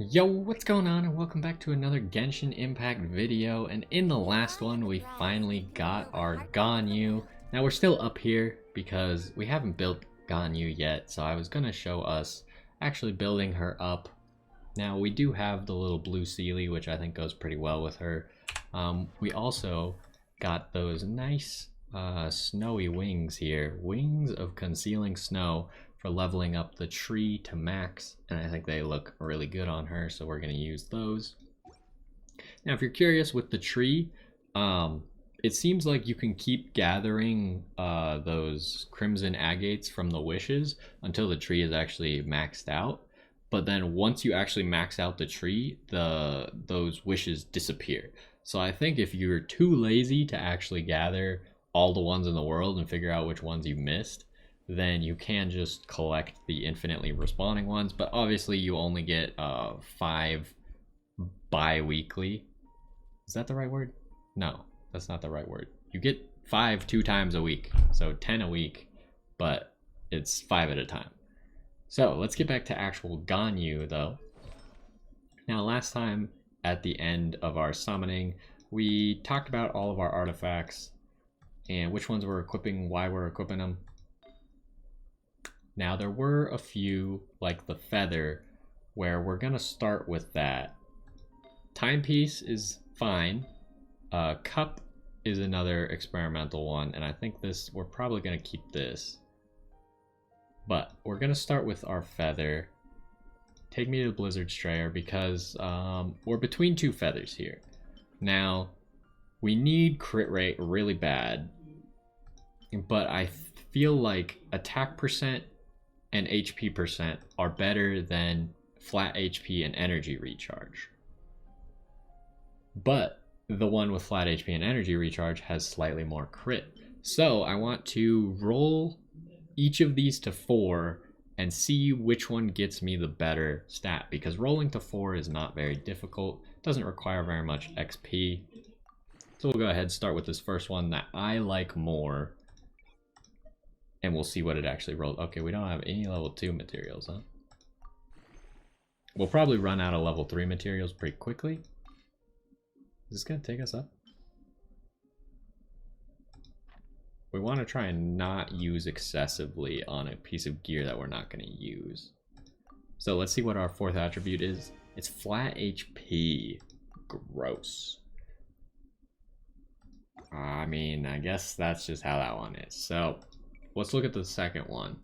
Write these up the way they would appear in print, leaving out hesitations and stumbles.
Yo, what's going on, and welcome back to another Genshin Impact video. And in the last one, we finally got our Ganyu. Now we're still up here because we haven't built Ganyu yet, so I was gonna show us actually building her up. Now we do have the little blue Sealy, which I think goes pretty well with her. We also got those nice snowy wings here, wings of concealing snow, for leveling up the tree to max, and I think they look really good on her, so we're going to use those. Now if you're curious with the tree, it seems like you can keep gathering those crimson agates from the wishes until the tree is actually maxed out, but then once you actually max out the tree, those wishes disappear. So I think if you're too lazy to actually gather all the ones in the world and figure out which ones you missed, then you can just collect the infinitely respawning ones, but obviously you only get 5 bi-weekly. Is that the right word? No, that's not the right word. You get 5 2 times a week, so 10 a week, but it's 5 at a time. So let's get back to actual Ganyu though. Now last time at the end of our summoning, we talked about all of our artifacts and which ones we're equipping, why we're equipping them. Now there were a few, like the feather, where we're gonna start with that. Timepiece is fine. Cup is another experimental one, and I think we're probably gonna keep this. But we're gonna start with our feather. Take me to Blizzard Strayer because we're between 2 feathers here. Now, we need crit rate really bad, but I feel like attack percent and HP percent are better than flat HP and energy recharge. But the one with flat HP and energy recharge has slightly more crit. So I want to roll each of these to 4 and see which one gets me the better stat, because rolling to 4 is not very difficult, doesn't require very much XP. So we'll go ahead and start with this first one that I like more, and we'll see what it actually rolls. Okay, we don't have any level 2 materials, huh? We'll probably run out of level 3 materials pretty quickly. Is this gonna take us up? We want to try and not use excessively on a piece of gear that we're not going to use. So let's see what our 4th attribute is. It's flat HP. Gross. I mean, I guess that's just how that one is. So let's look at the second one.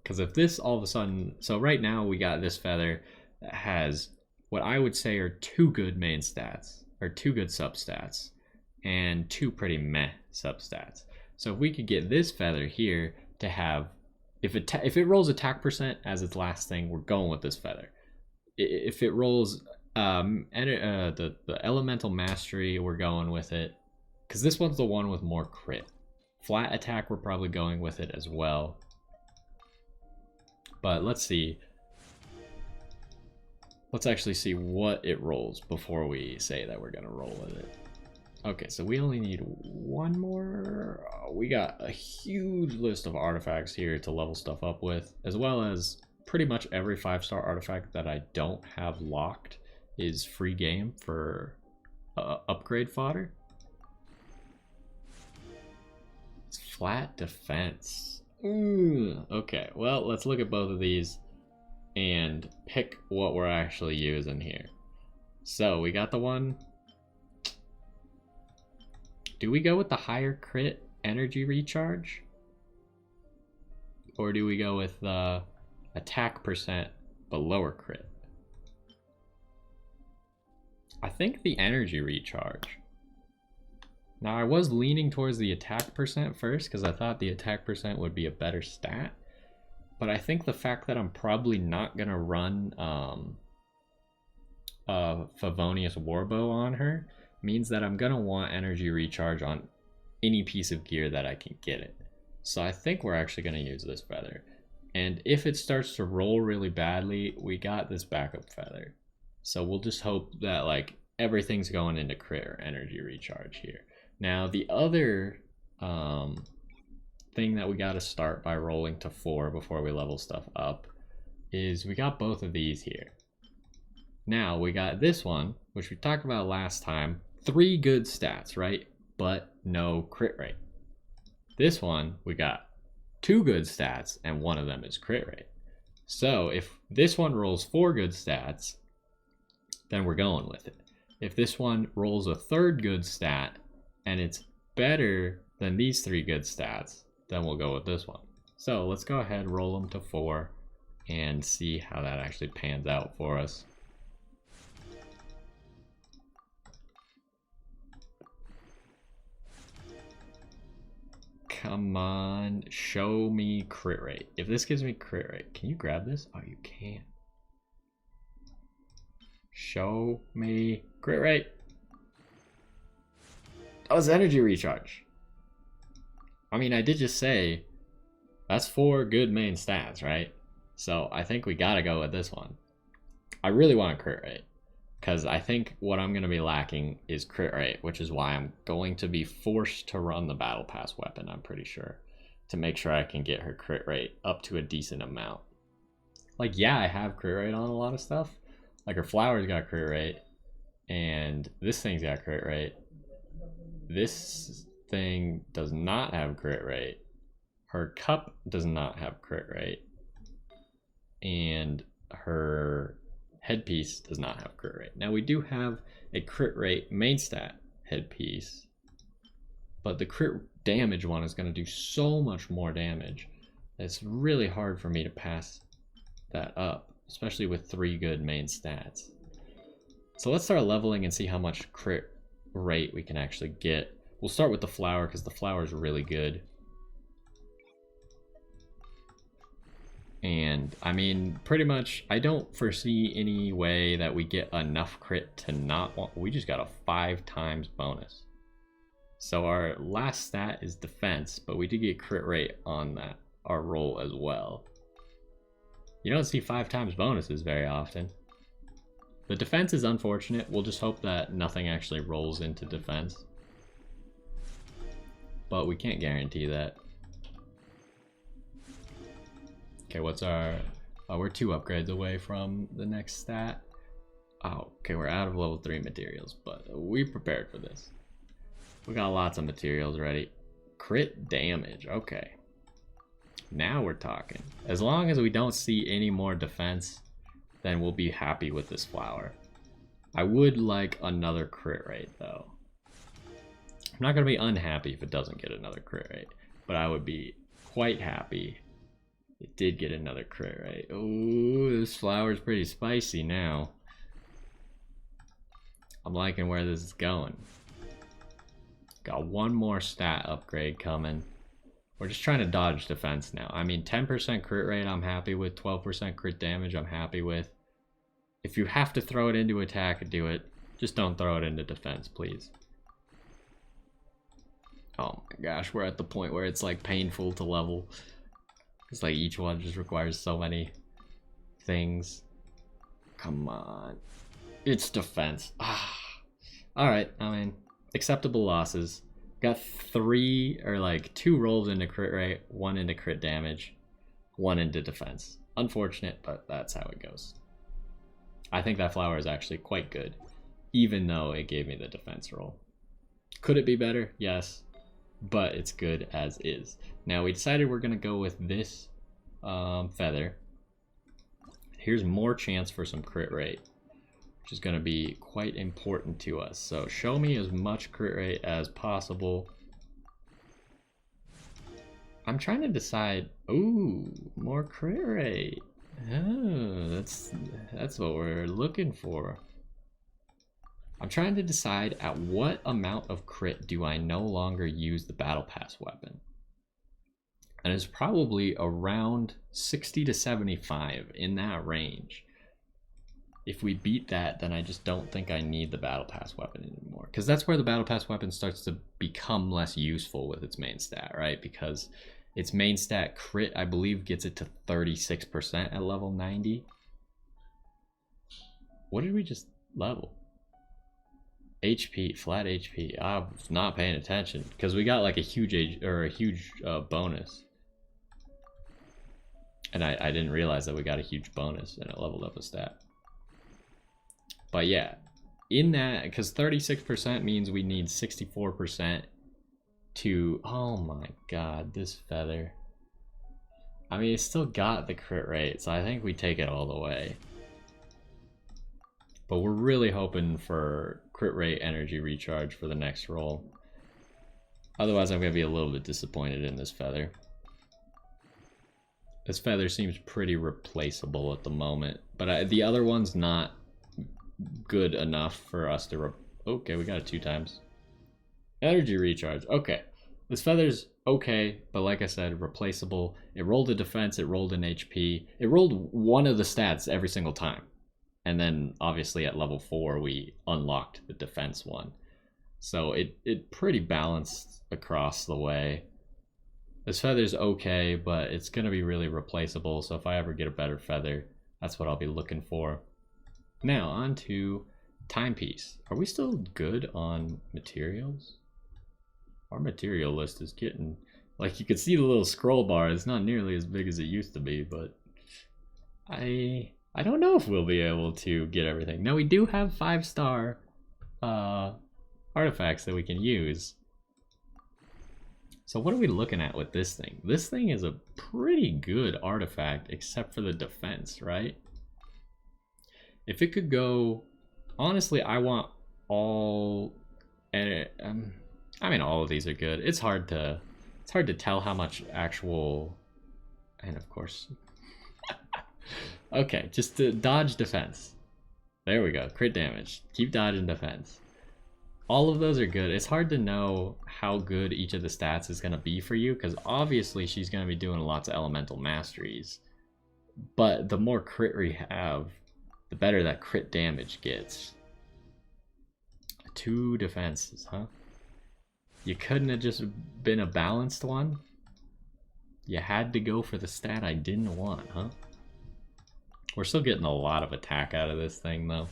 Because if this all of a sudden... So right now we got this feather that has what I would say are 2 good main stats, or 2 good substats, and 2 pretty meh substats. So if we could get this feather here to have... If it rolls attack percent as its last thing, we're going with this feather. If it rolls the elemental mastery, we're going with it, because this one's the one with more crit. Flat attack, we're probably going with it as well. But let's see. Let's actually see what it rolls before we say that we're gonna roll with it. Okay, so we only need 1 more. We got a huge list of artifacts here to level stuff up with, as well as pretty much every 5-star artifact that I don't have locked is free game for upgrade fodder. It's flat defense. Okay, well, let's look at both of these and pick what we're actually using here. So we got the one. Do we go with the higher crit energy recharge? Or do we go with the attack percent but lower crit? I think the energy recharge. Now I was leaning towards the attack percent first because I thought the attack percent would be a better stat. But I think the fact that I'm probably not going to run Favonius Warbow on her means that I'm going to want energy recharge on any piece of gear that I can get it. So I think we're actually going to use this feather. And if it starts to roll really badly, we got this backup feather. So we'll just hope that like everything's going into crit or energy recharge here. Now the other thing that we got to start by rolling to 4 before we level stuff up is we got both of these here. Now we got this one, which we talked about last time. 3 good stats, right? But no crit rate. This one, we got 2 good stats, and one of them is crit rate. So if this one rolls 4 good stats, then we're going with it. If this one rolls a 3rd good stat, and it's better than these 3 good stats, then we'll go with this one. So let's go ahead and roll them to 4 and see how that actually pans out for us. Come on, show me crit rate. If this gives me crit rate, can you grab this? Oh, you can. Show me crit rate. Oh, it's energy recharge. I mean, I did just say that's 4 good main stats, right? So I think we gotta go with this one. I really want a crit rate, because I think what I'm going to be lacking is crit rate, which is why I'm going to be forced to run the battle pass weapon, I'm pretty sure, to make sure I can get her crit rate up to a decent amount. Like, yeah, I have crit rate on a lot of stuff. Like, her flower's got crit rate, and this thing's got crit rate. This thing does not have crit rate. Her cup does not have crit rate. And her headpiece does not have crit rate. Now we do have a crit rate main stat headpiece, but the crit damage one is going to do so much more damage. It's really hard for me to pass that up, especially with 3 good main stats. So let's start leveling and see how much crit rate we can actually get. We'll start with the flower because the flower is really good. And I mean, pretty much, I don't foresee any way that we get enough crit to not want. We just got a 5 times bonus. So our last stat is defense, but we did get crit rate on that, our roll as well. You don't see 5 times bonuses very often. The defense is unfortunate. We'll just hope that nothing actually rolls into defense. But we can't guarantee that. Okay, what's our... Oh, we're 2 upgrades away from the next stat. Oh, okay, we're out of level 3 materials, but we prepared for this. We got lots of materials ready. Crit damage, okay. Now we're talking. As long as we don't see any more defense, then we'll be happy with this flower. I would like another crit rate, though. I'm not going to be unhappy if it doesn't get another crit rate, but I would be quite happy. It did get another crit rate. Ooh, this flower's pretty spicy now. I'm liking where this is going. Got 1 more stat upgrade coming. We're just trying to dodge defense now. I mean, 10% crit rate I'm happy with. 12% crit damage I'm happy with. If you have to throw it into attack, do it. Just don't throw it into defense, please. Oh my gosh, we're at the point where it's like painful to level. It's like each one just requires so many things. Come on. It's defense. Ah. Alright, I mean, acceptable losses. Got 3 or like 2 rolls into crit rate, 1 into crit damage, 1 into defense. Unfortunate, but that's how it goes. I think that flower is actually quite good, even though it gave me the defense roll. Could it be better? Yes. But it's good as is. Now we decided we're going to go with this feather. Here's more chance for some crit rate, which is going to be quite important to us. So show me as much crit rate as possible. I'm trying to decide. Ooh, more crit rate. Oh, that's what we're looking for. I'm trying to decide at what amount of crit do I no longer use the battle pass weapon. And it's probably around 60 to 75, in that range. If we beat that, then I just don't think I need the battle pass weapon anymore. Because that's where the battle pass weapon starts to become less useful with its main stat, right? Because its main stat crit, I believe, gets it to 36% at level 90. What did we just level? HP, flat HP. I was not paying attention because we got like a huge bonus. And I didn't realize that we got a huge bonus and it leveled up a stat. But yeah, in that, because 36% means we need 64% to... Oh my god, this feather. I mean, it's still got the crit rate, so I think we take it all the way. But we're really hoping for crit rate energy recharge for the next roll. Otherwise, I'm going to be a little bit disappointed in this feather. This feather seems pretty replaceable at the moment, but the other one's not good enough for us to... Okay, we got it 2 times. Energy recharge. Okay. This feather's okay, but like I said, replaceable. It rolled a defense, it rolled an HP. It rolled one of the stats every single time. And then, obviously, at level 4, we unlocked the defense one. So it pretty balanced across the way. This feather's okay, but it's going to be really replaceable, so if I ever get a better feather, that's what I'll be looking for. Now, on to timepiece. Are we still good on materials? Our material list is getting... Like, you can see the little scroll bar. It's not nearly as big as it used to be, but... I don't know if we'll be able to get everything. Now, we do have 5-star artifacts that we can use. So what are we looking at with this thing? This thing is a pretty good artifact, except for the defense, right? If it could go... Honestly, I want all... I mean, all of these are good. It's hard to tell how much actual... And of course... Okay, just to dodge defense. There we go, crit damage. Keep dodging defense. All of those are good. It's hard to know how good each of the stats is going to be for you, because obviously she's going to be doing lots of elemental masteries. But the more crit we have, the better that crit damage gets. 2 defenses, huh? You couldn't have just been a balanced one? You had to go for the stat I didn't want, huh? We're still getting a lot of attack out of this thing, though.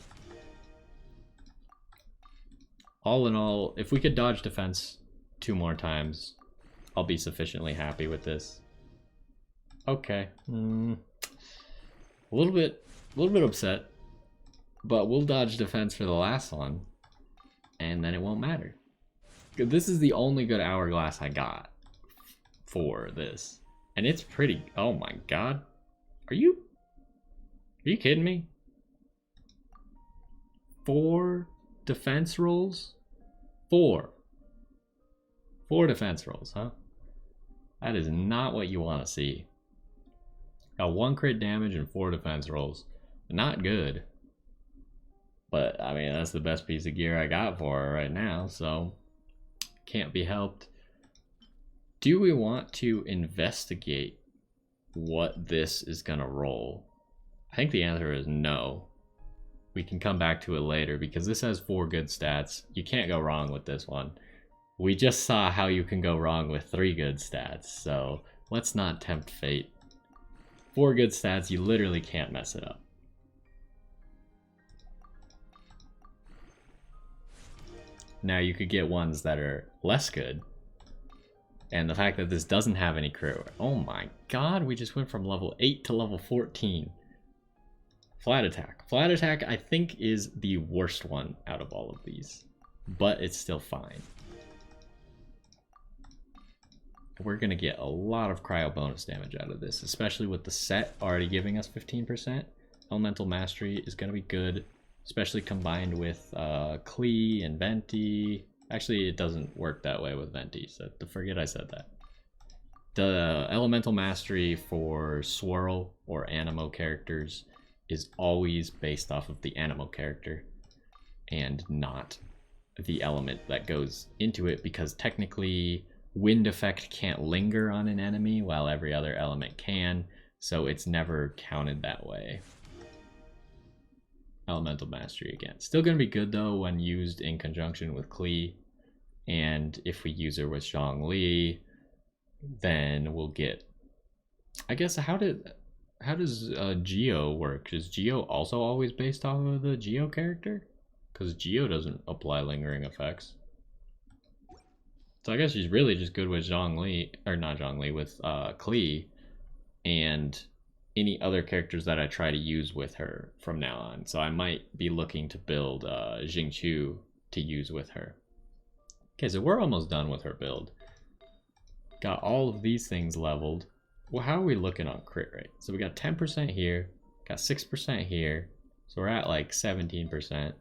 All in all, if we could dodge defense 2 more times, I'll be sufficiently happy with this. Okay. A little bit upset, but we'll dodge defense for the last one, and then it won't matter. This is the only good hourglass I got for this, and it's pretty... Oh my god. Are you kidding me? 4 defense rolls? 4 defense rolls, huh? That is not what you want to see. Got 1 crit damage and 4 defense rolls. Not good. But, I mean, that's the best piece of gear I got for her right now, so... Can't be helped. Do we want to investigate what this is gonna roll? I think the answer is no. We can come back to it later because this has 4 good stats. You can't go wrong with this one. We just saw how you can go wrong with 3 good stats, so let's not tempt fate. 4 good stats, you literally can't mess it up. Now you could get ones that are less good. And the fact that this doesn't have any crit... Oh my god, we just went from level 8 to level 14. Flat attack. Flat attack, I think, is the worst one out of all of these. But it's still fine. We're going to get a lot of cryo bonus damage out of this, especially with the set already giving us 15%. Elemental Mastery is going to be good, especially combined with Klee and Venti. Actually, it doesn't work that way with Venti, so forget I said that. The Elemental Mastery for Swirl or Animo characters is always based off of the Animo character and not the element that goes into it, because technically wind effect can't linger on an enemy while every other element can, so it's never counted that way. Elemental Mastery again. Still going to be good though when used in conjunction with Klee, and if we use her with Zhongli, then we'll get... I guess, how does Geo work? Is Geo also always based off of the Geo character? Because Geo doesn't apply lingering effects. So I guess she's really just good with Zhongli, or not Zhongli, with Klee, and any other characters that I try to use with her from now on. So I might be looking to build Jingchu to use with her. Okay, so we're almost done with her build. Got all of these things leveled. Well, how are we looking on crit rate? So we got 10% here, got 6% here. So we're at like 17%.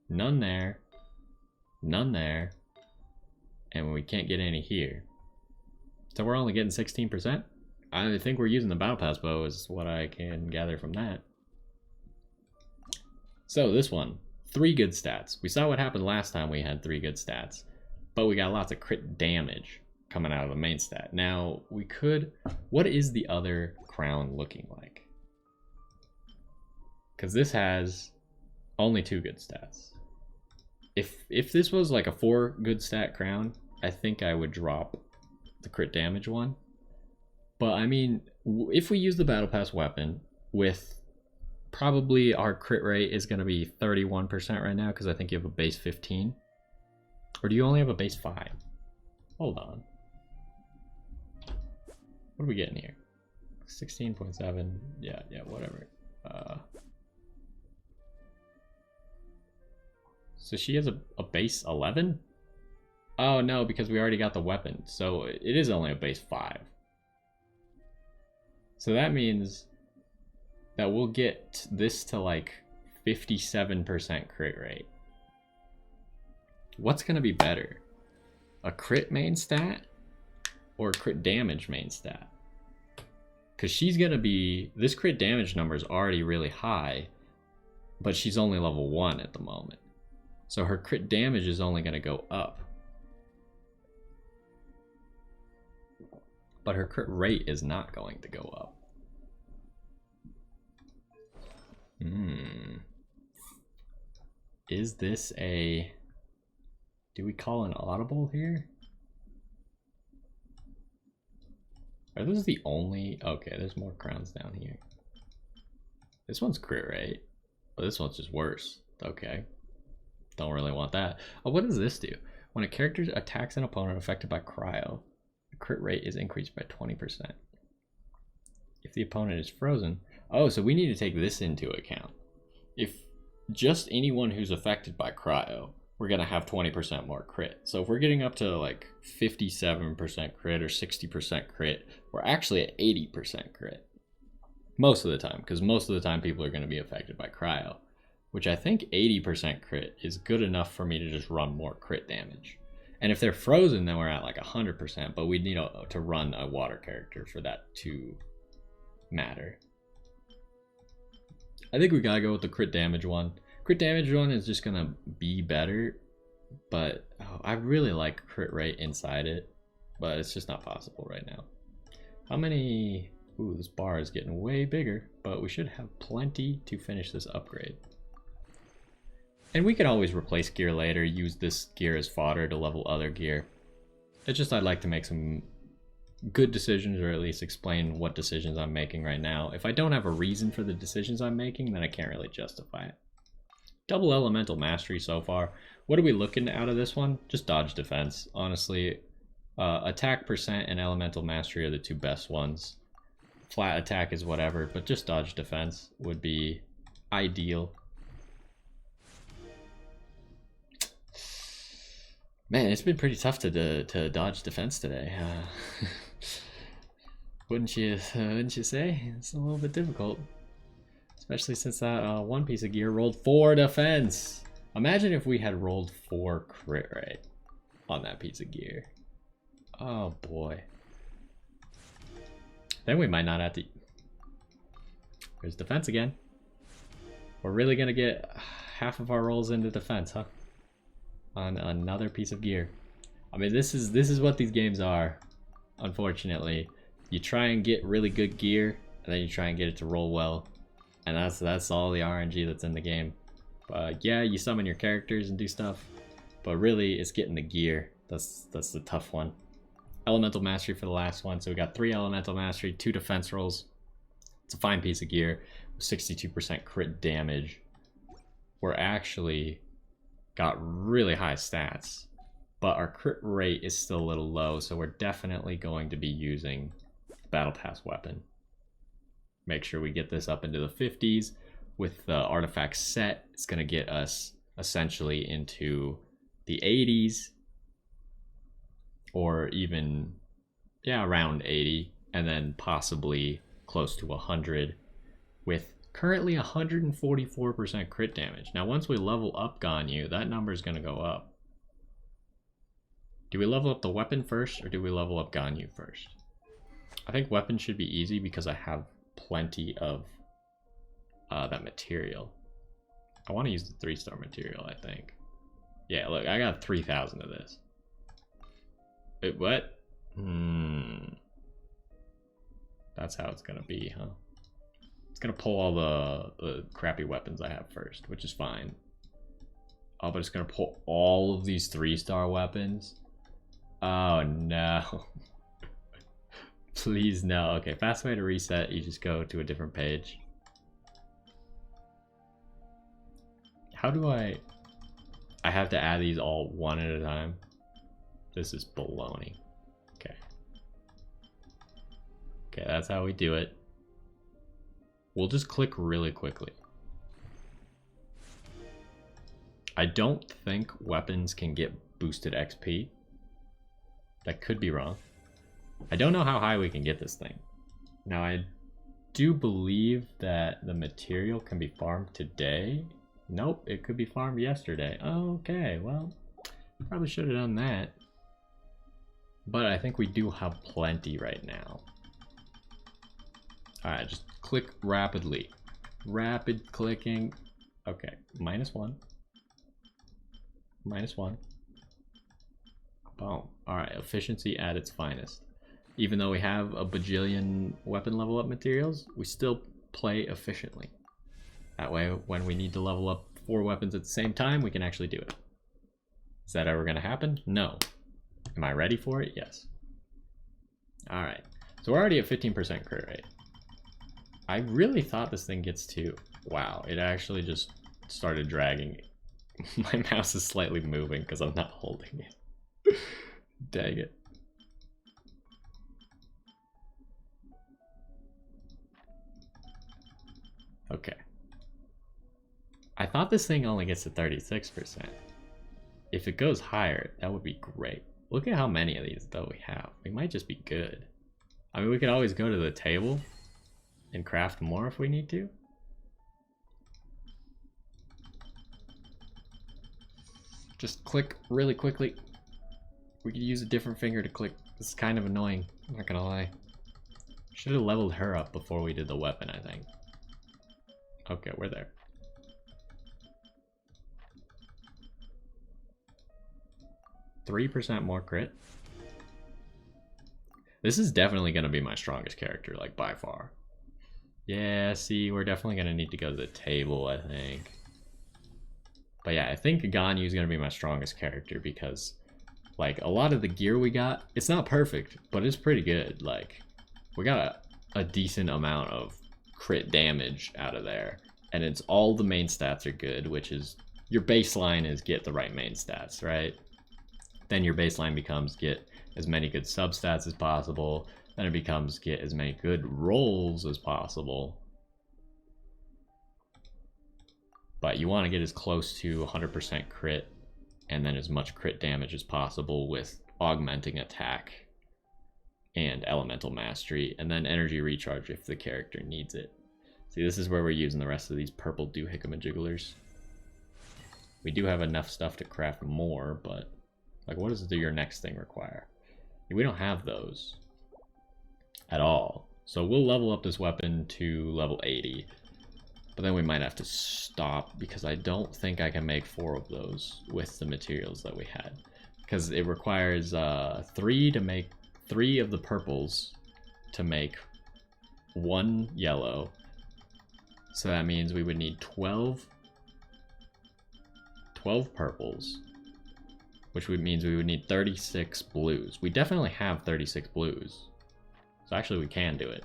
None there, none there, and we can't get any here. So we're only getting 16%. I think we're using the Battle Pass bow is what I can gather from that. So this one, 3 good stats. We saw what happened last time we had 3 good stats, but we got lots of crit damage coming out of the main stat. Now we could, what is the other crown looking like? Because this has only 2 good stats. If this was like a 4 good stat crown, I think I would drop the crit damage one. But I mean, if we use the Battle Pass weapon with probably our crit rate is going to be 31% right now because I think you have a base 15. Or do you only have a base 5? Hold on. What are we getting here? 16.7. Yeah, whatever. So she has a base 11? Oh no, because we already got the weapon. So it is only a base 5. So that means that we'll get this to like 57% crit rate. What's gonna be better? A crit main stat or a crit damage main stat? Because she's gonna be, this crit damage number is already really high, but she's only level 1 at the moment. So her crit damage is only gonna go up. But her crit rate is not going to go up. Is this a... Do we call an audible here? Are those the only... Okay, there's more crowns down here. This one's crit rate, but this one's just worse. Okay. Don't really want that. Oh, what does this do? When a character attacks an opponent affected by cryo, the crit rate is increased by 20%. If the opponent is frozen... Oh, so we need to take this into account. If just anyone who's affected by cryo, we're going to have 20% more crit. So if we're getting up to like 57% crit or 60% crit, we're actually at 80% crit. Most of the time, because most of the time people are going to be affected by cryo, which I think 80% crit is good enough for me to just run more crit damage. And if they're frozen, then we're at like 100%, but we need to run a water character for that to matter. I think we gotta go with the crit damage one. Crit damage one is just gonna be better, but I really like crit rate inside it, but it's just not possible right now. How many... Ooh, this bar is getting way bigger, but we should have plenty to finish this upgrade. And we can always replace gear later, use this gear as fodder to level other gear. It's just I'd like to make some good decisions, or at least explain what decisions I'm making right now. If I don't have a reason for the decisions I'm making, then I can't really justify it. Double elemental mastery so far. What are we looking out of this one? Just dodge defense. Honestly, attack percent and elemental mastery are the 2 best ones. Flat attack is whatever, but just dodge defense would be ideal. Man, it's been pretty tough to dodge defense today. Wouldn't you say? It's a little bit difficult. Especially since that one piece of gear rolled 4 defense. Imagine if we had rolled 4 crit rate on that piece of gear. Oh boy. Then we might not have to... There's defense again. We're really gonna get half of our rolls into defense, huh? On another piece of gear. I mean, this is what these games are, unfortunately. You try and get really good gear, and then you try and get it to roll well, and that's all the RNG that's in the game. But yeah, you summon your characters and do stuff, but really it's getting the gear that's the tough one. Elemental mastery for the last one, so we got 3 elemental mastery, 2 defense rolls. It's a fine piece of gear with 62% crit damage. We're actually got really high stats, but our crit rate is still a little low, so we're definitely going to be using Battle Pass weapon. make sure we get this up into the 50s. With the artifact set, it's going to get us essentially into the 80s, or even, yeah, around 80, and then possibly close to 100, with currently 144% crit damage. Now, once we level up Ganyu, that number is going to go up. Do we level up the weapon first, or do we level up Ganyu first? I think weapon should be easy because I have plenty of that material. I want to use the 3-star material, I think. Yeah, look, I got 3,000 of this. Wait, what? That's how it's gonna be, huh? It's gonna pull all the crappy weapons I have first, which is fine. Oh, but it's gonna pull all of these 3-star weapons? Oh no. Please no. Okay, fast way to reset, you just go to a different page. How do I have to add these all one at a time? This is baloney. Okay. Okay, that's how we do it. We'll just click really quickly. I don't think weapons can get boosted XP. That could be wrong. I don't know how high we can get this thing. Now, I do believe that the material can be farmed today. Nope, it could be farmed yesterday. Okay, well, probably should have done that. But I think we do have plenty right now. Alright, just click rapidly. Rapid clicking. Okay, -1. -1. Boom. Alright, efficiency at its finest. Even though we have a bajillion weapon level up materials, we still play efficiently. That way, when we need to level up 4 weapons at the same time, we can actually do it. Is that ever going to happen? No. Am I ready for it? Yes. Alright. So we're already at 15% crit rate. I really thought this thing gets to... Wow, it actually just started dragging. My mouse is slightly moving because I'm not holding it. Dang it. Okay. I thought this thing only gets to 36%. If it goes higher, that would be great. Look at how many of these though we have. We might just be good. I mean, we could always go to the table and craft more if we need to. Just click really quickly. We could use a different finger to click. This is kind of annoying, I'm not gonna lie. Should have leveled her up before we did the weapon, I think. Okay, we're there. %3 more crit. This is definitely going to be my strongest character, like by far. Yeah, see, we're definitely going to need to go to the table, I think. But yeah, I think Ganyu is going to be my strongest character because, like, a lot of the gear we got, it's not perfect, but it's pretty good. Like, we got a decent amount of crit damage out of there. And it's all the main stats are good, which is, your baseline is get the right main stats, right? Then your baseline becomes get as many good substats as possible. Then it becomes get as many good rolls as possible. But you want to get as close to 100% crit and then as much crit damage as possible with augmenting attack and elemental mastery, and then energy recharge if the character needs it. See, this is where we're using the rest of these purple doohickama-jigglers. We do have enough stuff to craft more, but like, what does your next thing require? We don't have those at all. So we'll level up this weapon to level 80, but then we might have to stop because I don't think I can make 4 of those with the materials that we had. Because it requires 3 to make 3 of the purples to make 1 yellow. So that means we would need 12 purples, which means we would need 36 blues. We definitely have 36 blues. So actually we can do it.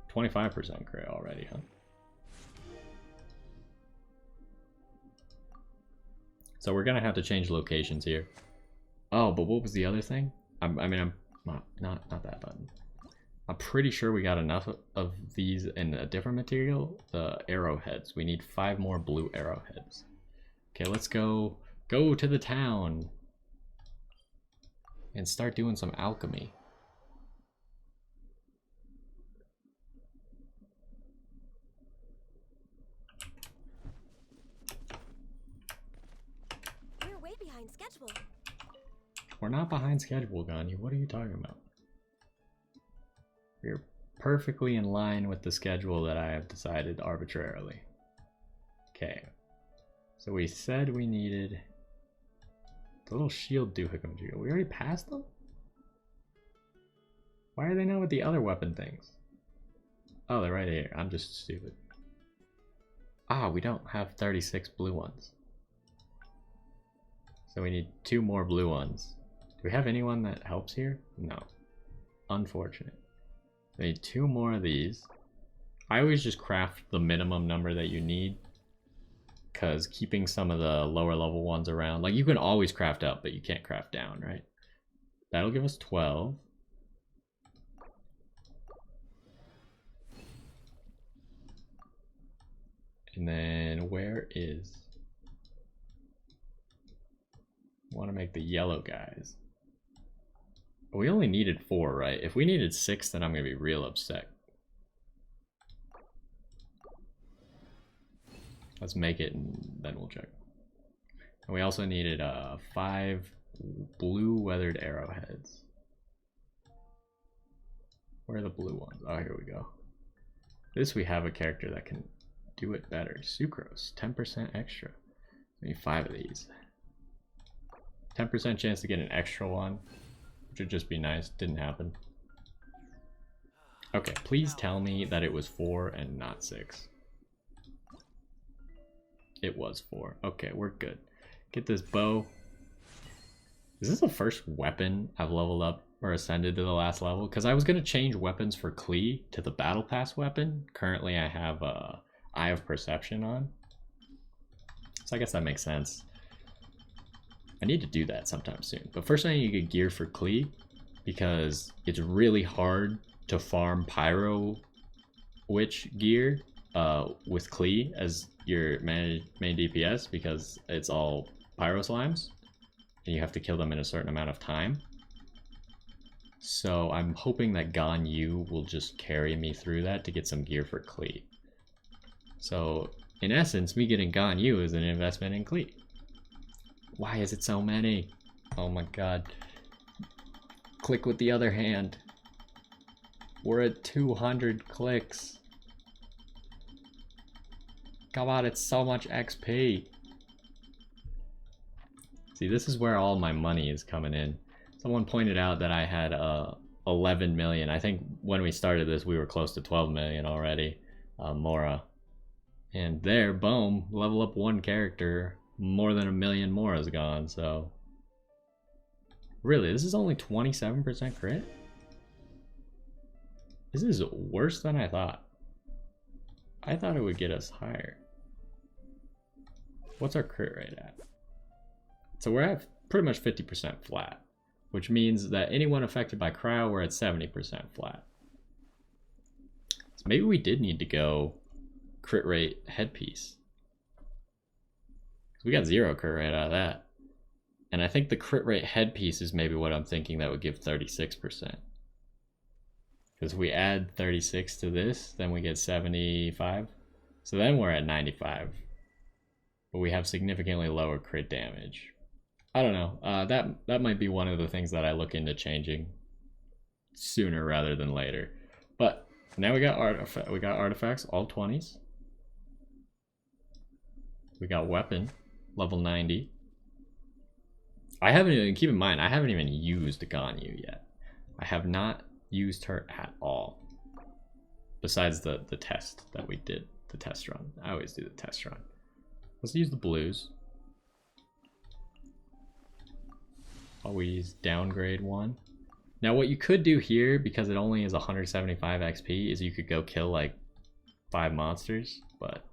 25% crit already, huh? So we're gonna have to change locations here. Oh, but what was the other thing? I mean, I'm Not that button. I'm pretty sure we got enough of these in a different material. The arrowheads. We need 5 more blue arrowheads. Okay, let's go to the town and start doing some alchemy. We're way behind schedule. We're not behind schedule, Ganyu. What are you talking about? We're perfectly in line with the schedule that I have decided arbitrarily. Okay. So we said we needed the little shield Duhikamjiga. We already passed them? Why are they not with the other weapon things? Oh, they're right here. I'm just stupid. Ah, we don't have 36 blue ones. So we need 2 more blue ones. Do we have anyone that helps here? No. Unfortunate. We need 2 more of these. I always just craft the minimum number that you need, because keeping some of the lower level ones around, like you can always craft up, but you can't craft down, right? That'll give us 12. And then where is... I want to make the yellow guys. We only needed 4, right? If we needed 6, then I'm going to be real upset. Let's make it and then we'll check. And we also needed 5 blue weathered arrowheads. Where are the blue ones? Oh, here we go. This we have a character that can do it better. Sucrose, 10% extra. We need 5 of these. 10% chance to get an extra one, which would just be nice. Didn't happen. Okay, please tell me that it was 4 and not 6. It was 4. Okay, we're good. Get this bow. Is this the first weapon I've leveled up or ascended to the last level? Because I was going to change weapons for Klee to the Battle Pass weapon. Currently I have Eye of Perception on. So I guess that makes sense. I need to do that sometime soon. But first I need to get gear for Klee, because it's really hard to farm Pyro Witch gear with Klee as your main DPS, because it's all Pyro Slimes and you have to kill them in a certain amount of time. So I'm hoping that Ganyu will just carry me through that to get some gear for Klee. So in essence, me getting Ganyu is an investment in Klee. Why is it so many? Oh my god. Click with the other hand. We're at 200 clicks. Come on, it's so much XP. See, this is where all my money is coming in. Someone pointed out that I had 11 million. I think when we started this, we were close to 12 million already. Mora. And there, boom, level up 1 character. More than 1 million more is gone, so... Really, this is only 27% crit? This is worse than I thought. I thought it would get us higher. What's our crit rate at? So we're at pretty much 50% flat, which means that anyone affected by cryo, we're at 70% flat. So maybe we did need to go crit rate headpiece. We got 0 crit rate out of that. And I think the crit rate headpiece is maybe what I'm thinking that would give 36%. Because we add 36 to this, then we get 75. So then we're at 95. But we have significantly lower crit damage. I don't know. That might be one of the things that I look into changing sooner rather than later. But now we got artifacts, all 20s. We got weapon, level 90. I haven't even, keep in mind, I haven't even used Ganyu yet. I have not used her at all. Besides the test that we did, the test run. I always do the test run. Let's use the blues. Always downgrade 1. Now what you could do here, because it only is 175 XP, is you could go kill like 5 monsters, but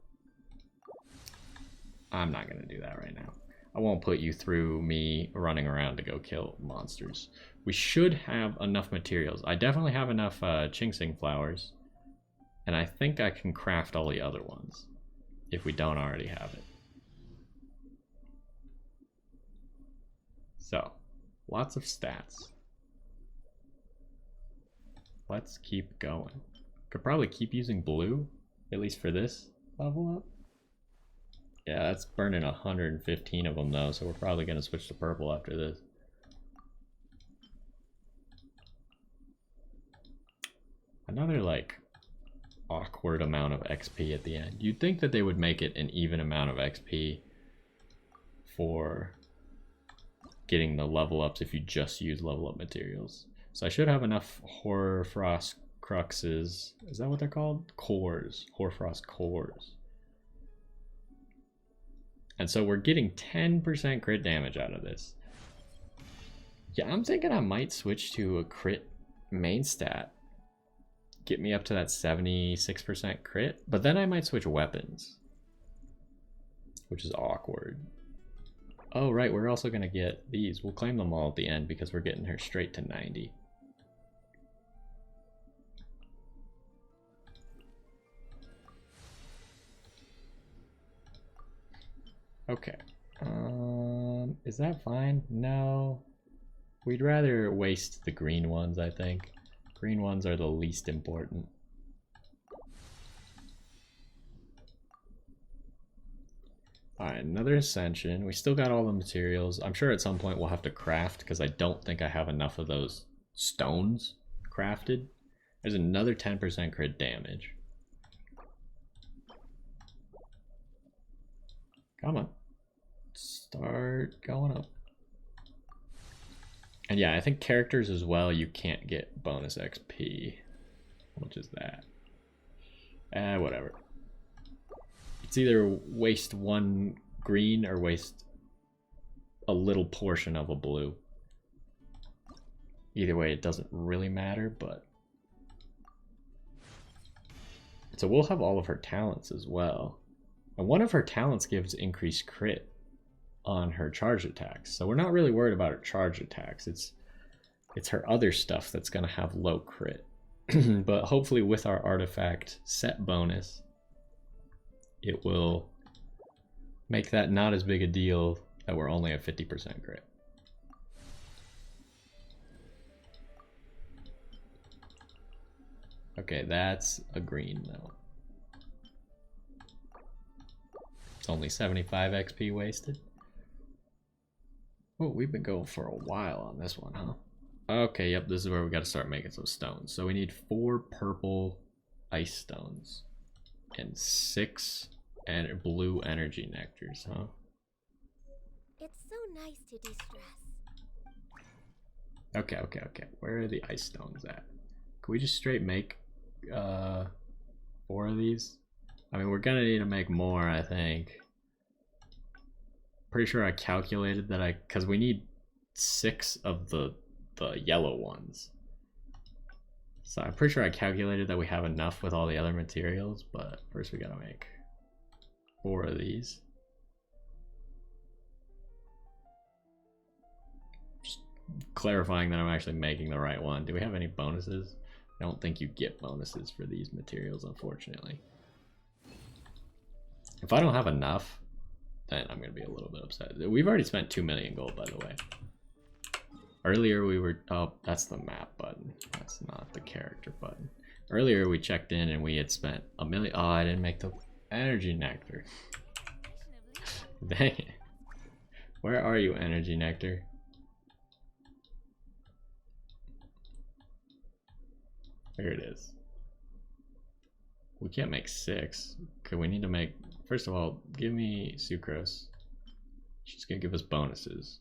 I'm not gonna do that right now. I won't put you through me running around to go kill monsters. We should have enough materials. I definitely have enough Chingsing flowers. And I think I can craft all the other ones, if we don't already have it. So, lots of stats. Let's keep going. Could probably keep using blue, at least for this level up. Yeah, that's burning 115 of them though, so we're probably going to switch to purple after this. Another, like, awkward amount of XP at the end. You'd think that they would make it an even amount of XP for getting the level ups if you just use level up materials. So I should have enough Hoarfrost Cruxes. Is that what they're called? Cores. Hoarfrost cores. And so we're getting 10% crit damage out of this. Yeah, I'm thinking I might switch to a crit main stat. Get me up to that 76% crit. But then I might switch weapons, which is awkward. Oh, right, we're also going to get these. We'll claim them all at the end because we're getting her straight to 90. Okay. Is that fine? No. We'd rather waste the green ones, I think. Green ones are the least important. Alright, another ascension. We still got all the materials. I'm sure at some point we'll have to craft because I don't think I have enough of those stones crafted. There's another 10% crit damage. Come on. Start going up. And yeah, I think characters as well, you can't get bonus XP. Which is that? Whatever. It's either waste one green or waste a little portion of a blue. Either way, it doesn't really matter, but... So we'll have all of her talents as well. And one of her talents gives increased crit on her charge attacks. So we're not really worried about her charge attacks. It's her other stuff that's going to have low crit. But hopefully with our artifact set bonus, it will make that not as big a deal that we're only at 50% crit. Okay, that's a green though. It's only 75 XP wasted. Oh, we've been going for a while on this one, huh? Okay, yep, this is where we got to start making some stones. So we need 4 purple ice stones and 6 and blue energy nectars, huh? It's so nice to de-stress. Okay. Where are the ice stones at? Can we just straight make 4 of these? I mean, we're gonna need to make more, I think. Pretty sure I calculated that because we need 6 of the yellow ones. So I'm pretty sure I calculated that we have enough with all the other materials, but first we gotta make 4 of these. Just clarifying that I'm actually making the right one. Do we have any bonuses? I don't think you get bonuses for these materials, unfortunately. If I don't have enough, then I'm going to be a little bit upset. We've already spent 2 million gold, by the way. Earlier we were... Oh, that's the map button. That's not the character button. Earlier we checked in and we had spent 1 million... Oh, I didn't make the energy nectar. Dang it. Where are you, energy nectar? There it is. We can't make 6. Okay, we need to make... First of all, give me sucrose. She's gonna give us bonuses.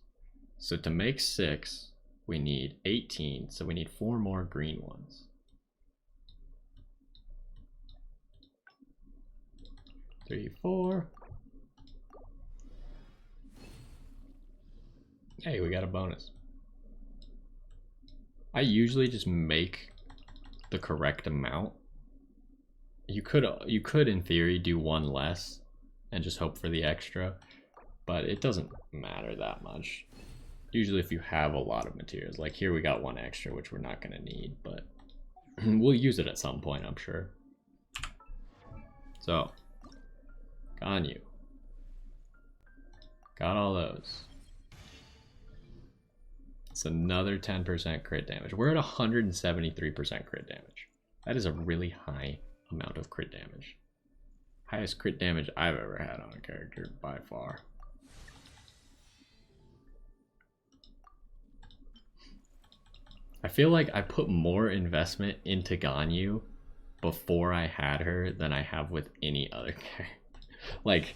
So to make 6, we need 18. So we need 4 more green ones. 3, 4. Hey, we got a bonus. I usually just make the correct amount. You could in theory do 1 less and just hope for the extra, but it doesn't matter that much. usually if you have a lot of materials. Like here we got one extra, which we're not going to need, but we'll use it at some point, I'm sure. So, Ganyu. Got all those. It's another 10% crit damage. We're at 173% crit damage. That is a really high amount of crit damage. Highest crit damage I've ever had on a character by far. I feel like I put more investment into Ganyu before I had her than I have with any other character. Like,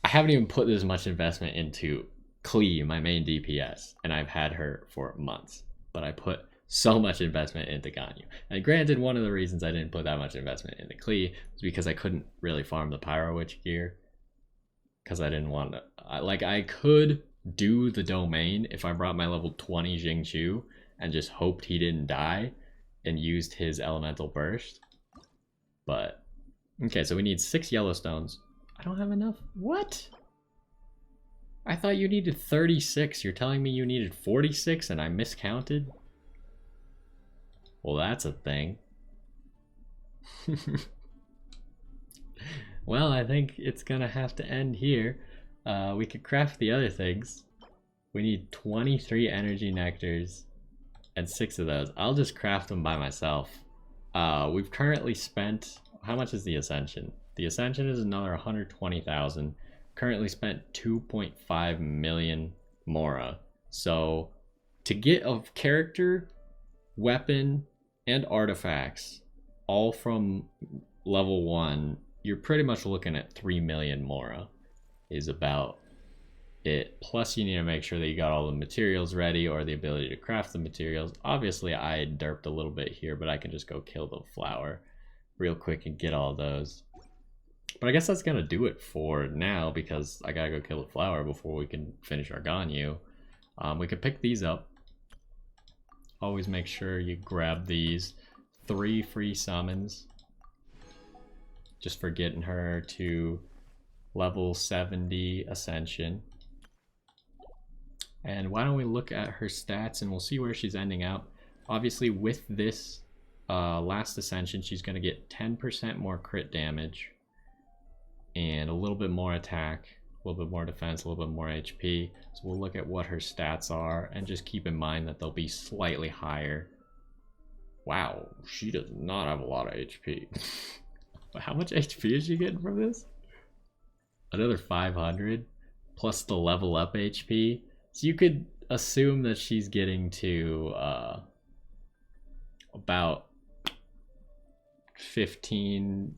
I haven't even put this much investment into Klee, my main DPS, and I've had her for months. But I put so much investment into Ganyu. And granted, one of the reasons I didn't put that much investment into Klee was because I couldn't really farm the Pyro Witch gear. Because I didn't want to... Like, I could do the domain if I brought my level 20 Xingqiu and just hoped he didn't die and used his elemental burst. But, okay, so we need 6 Yellowstones. I don't have enough. What? I thought you needed 36. You're telling me you needed 46 and I miscounted? Well, that's a thing. Well, I think it's gonna have to end here. We could craft the other things. We need 23 energy nectars and 6 of those. I'll just craft them by myself. We've currently spent... How much is the Ascension? The Ascension is another 120,000. Currently spent 2.5 million Mora. So to get a character, weapon, and artifacts all from level 1, you're pretty much looking at 3 million Mora is about it. Plus you need to make sure that you got all the materials ready or the ability to craft the materials. Obviously I derped a little bit here, but I can just go kill the flower real quick and get all those. But I guess that's gonna do it for now because I gotta go kill the flower before we can finish our Ganyu. We could pick these up. Always make sure you grab these 3 free summons just for getting her to level 70 Ascension. And why don't we look at her stats and we'll see where she's ending out. Obviously with this last Ascension, she's going to get 10% more crit damage and a little bit more attack, a little bit more defense, a little bit more HP. So we'll look at what her stats are and just keep in mind that they'll be slightly higher. Wow, she does not have a lot of HP. How much HP is she getting from this? Another 500 plus the level up HP. So you could assume that she's getting to about 15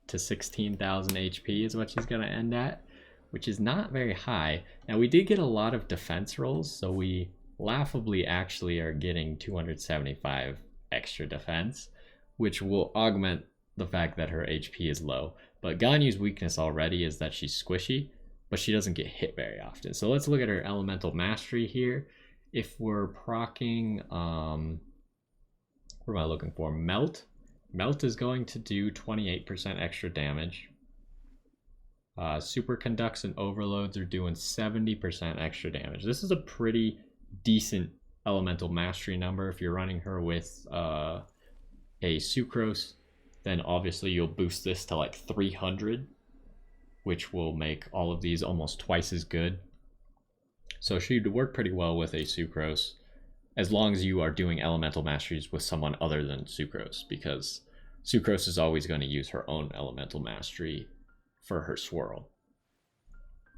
to 16,000 HP is what she's going to end at, which is not very high. Now we did get a lot of defense rolls, so we laughably actually are getting 275 extra defense, which will augment the fact that her HP is low. But Ganyu's weakness already is that she's squishy, but she doesn't get hit very often. So let's look at her elemental mastery here. If we're proccing, what am I looking for? Melt. Melt is going to do 28% extra damage. Superconducts and overloads are doing 70% extra damage. This is a pretty decent elemental mastery number. If you're running her with a sucrose, then obviously you'll boost this to like 300, which will make all of these almost twice as good. So she'd work pretty well with a sucrose, as long as you are doing elemental masteries with someone other than sucrose, because sucrose is always going to use her own elemental mastery for her swirl.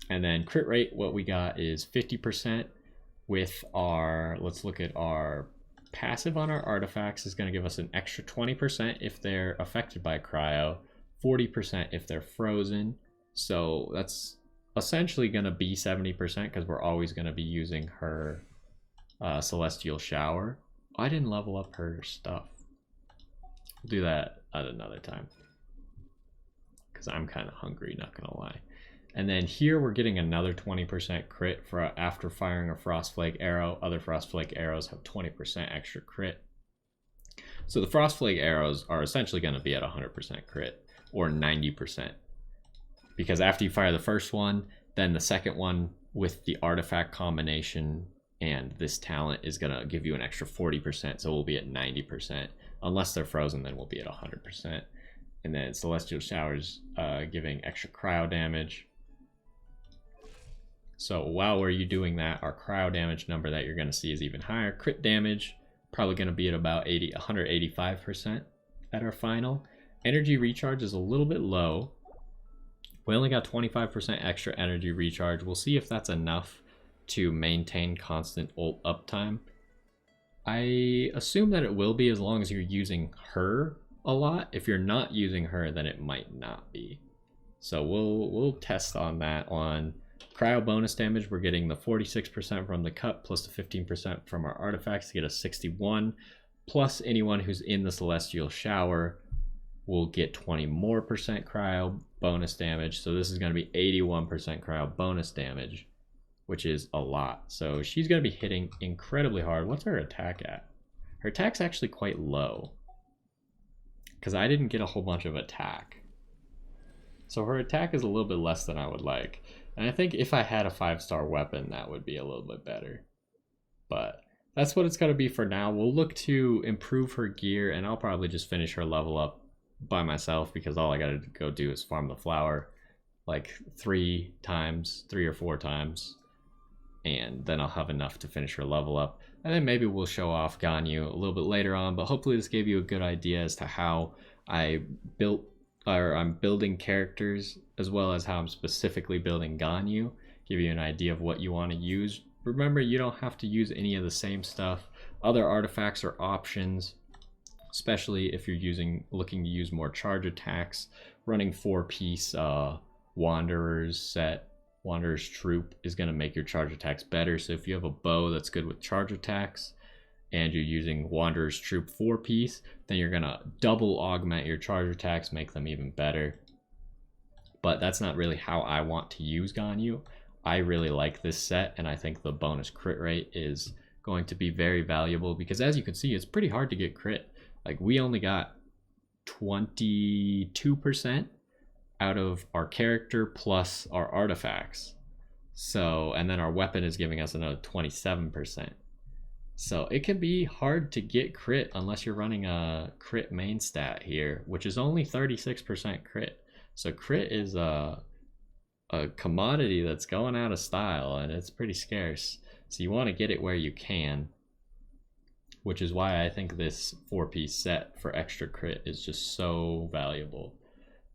And then crit rate, what we got is 50% with our, let's look at our passive on our artifacts is going to give us an extra 20% if they're affected by cryo, 40% if they're frozen. So that's essentially going to be 70% because we're always going to be using her celestial shower. I didn't level up her stuff. We'll do that at another time because I'm kind of hungry, not gonna lie. And then here we're getting another 20% crit for after firing a Frostflake arrow. Other Frostflake arrows have 20% extra crit. So the Frostflake arrows are essentially going to be at 100% crit or 90%. Because after you fire the first one, then the second one with the artifact combination and this talent is going to give you an extra 40%, so we'll be at 90%. Unless they're frozen, then we'll be at 100%. And then Celestial Showers giving extra cryo damage. So while we're doing that, our cryo damage number that you're going to see is even higher. Crit damage, probably going to be at about 185% at our final. Energy recharge is a little bit low. We only got 25% extra energy recharge. We'll see if that's enough to maintain constant ult uptime. I assume that it will be as long as you're using her a lot. If you're not using her, then it might not be. So we'll test on that. On cryo bonus damage, we're getting the 46% from the cup plus the 15% from our artifacts to get a 61. Plus anyone who's in the Celestial Shower will get 20 more percent cryo bonus damage. So this is going to be 81% cryo bonus damage, which is a lot. So she's going to be hitting incredibly hard. What's her attack at? Her attack's actually quite low, because I didn't get a whole bunch of attack. So her attack is a little bit less than I would like. And I think if I had a 5-star weapon, that would be a little bit better. But that's what it's going to be for now. We'll look to improve her gear, and I'll probably just finish her level up by myself, because all I got to go do is farm the flower like 3 or 4 times. And then I'll have enough to finish her level up. And then maybe we'll show off Ganyu a little bit later on, but hopefully this gave you a good idea as to how I'm building characters, as well as how I'm specifically building Ganyu. Give you an idea of what you want to use. Remember, you don't have to use any of the same stuff. Other artifacts are options, especially if you're looking to use more charge attacks. Running 4-piece Wanderer's set, Wanderer's Troop, is going to make your charge attacks better. So if you have a bow that's good with charge attacks and you're using Wanderer's Troop 4-piece, then you're going to double augment your charge attacks, make them even better. But that's not really how I want to use Ganyu. I really like this set, and I think the bonus crit rate is going to be very valuable, because as you can see, it's pretty hard to get crit. Like, we only got 22% out of our character plus our artifacts. So, and then our weapon is giving us another 27%. So it can be hard to get crit unless you're running a crit main stat here, which is only 36% crit. So crit is a commodity that's going out of style, and it's pretty scarce. So you want to get it where you can, which is why I think this 4-piece set for extra crit is just so valuable.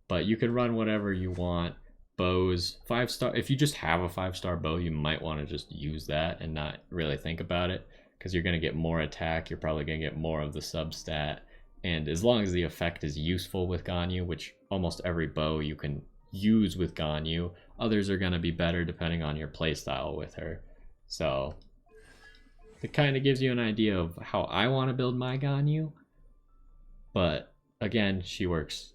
But you can run whatever you want. Bows, 5-star. If you just have a 5-star bow, you might want to just use that and not really think about it, because you're going to get more attack. You're probably going to get more of the substat. And as long as the effect is useful with Ganyu, which almost every bow you can use with Ganyu, others are going to be better depending on your playstyle with her. So it kind of gives you an idea of how I want to build my Ganyu. But again, she works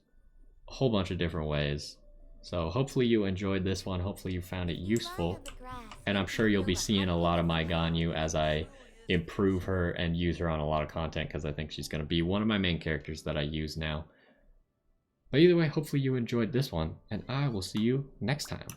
a whole bunch of different ways. So hopefully you enjoyed this one. Hopefully you found it useful. And I'm sure you'll be seeing a lot of my Ganyu as I improve her and use her on a lot of content, because I think she's going to be one of my main characters that I use now. But either way, hopefully you enjoyed this one, and I will see you next time.